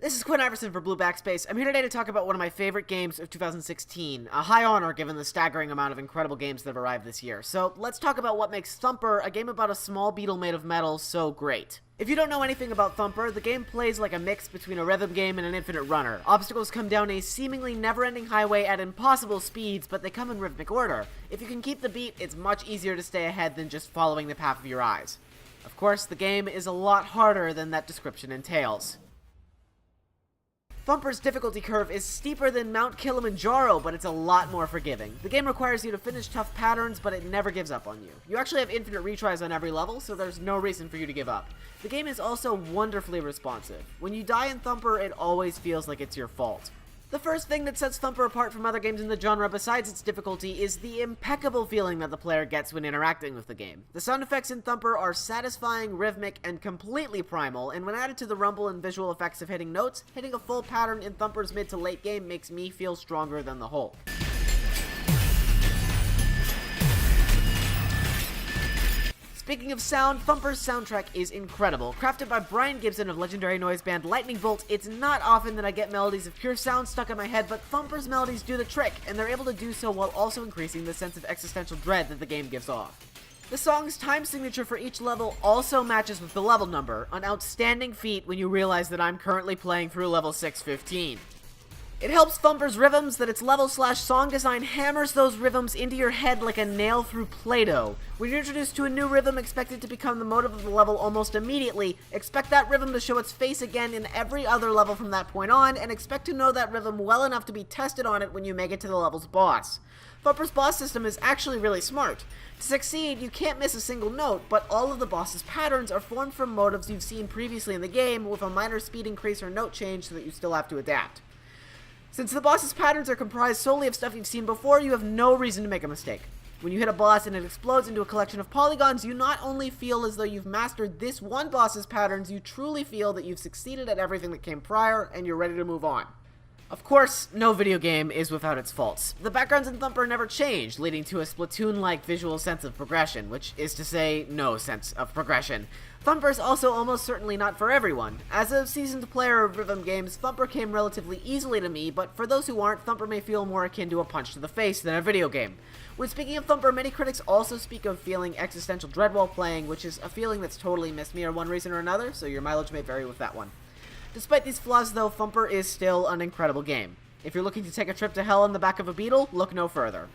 This is Quint for Blue Backspace. I'm here today to talk about one of my favorite games of 2016, a high honor given the staggering amount of incredible games that have arrived this year. So let's talk about what makes Thumper, a game about a small beetle made of metal, so great. If you don't know anything about Thumper, the game plays like a mix between a rhythm game and an infinite runner. Obstacles come down a seemingly never-ending highway at impossible speeds, but they come in rhythmic order. If you can keep the beat, it's much easier to stay ahead than just following the path of your eyes. Of course, the game is a lot harder than that description entails. Thumper's difficulty curve is steeper than Mount Kilimanjaro, but it's a lot more forgiving. The game requires you to finish tough patterns, but it never gives up on you. You actually have infinite retries on every level, so there's no reason for you to give up. The game is also wonderfully responsive. When you die in Thumper, it always feels like it's your fault. The first thing that sets Thumper apart from other games in the genre besides its difficulty is the impeccable feeling that the player gets when interacting with the game. The sound effects in Thumper are satisfying, rhythmic, and completely primal, and when added to the rumble and visual effects of hitting notes, hitting a full pattern in Thumper's mid to late game makes me feel stronger than the whole. Speaking of sound, Thumper's soundtrack is incredible. Crafted by Brian Gibson of legendary noise band Lightning Bolt, it's not often that I get melodies of pure sound stuck in my head, but Thumper's melodies do the trick, and they're able to do so while also increasing the sense of existential dread that the game gives off. The song's time signature for each level also matches with the level number, an outstanding feat when you realize that I'm currently playing through level 615. It helps Thumper's rhythms that its level/song design hammers those rhythms into your head like a nail through Play-Doh. When you're introduced to a new rhythm expected to become the motive of the level almost immediately, expect that rhythm to show its face again in every other level from that point on, and expect to know that rhythm well enough to be tested on it when you make it to the level's boss. Thumper's boss system is actually really smart. To succeed, you can't miss a single note, but all of the boss's patterns are formed from motives you've seen previously in the game, with a minor speed increase or note change so that you still have to adapt. Since the boss's patterns are comprised solely of stuff you've seen before, you have no reason to make a mistake. When you hit a boss and it explodes into a collection of polygons, you not only feel as though you've mastered this one boss's patterns, you truly feel that you've succeeded at everything that came prior, and you're ready to move on. Of course, no video game is without its faults. The backgrounds in Thumper never change, leading to a Splatoon-like visual sense of progression, which is to say, no sense of progression. Thumper is also almost certainly not for everyone. As a seasoned player of rhythm games, Thumper came relatively easily to me, but for those who aren't, Thumper may feel more akin to a punch to the face than a video game. When speaking of Thumper, many critics also speak of feeling existential dread while playing, which is a feeling that's totally missed me for one reason or another, so your mileage may vary with that one. Despite these flaws though, Thumper is still an incredible game. If you're looking to take a trip to hell on the back of a beetle, look no further.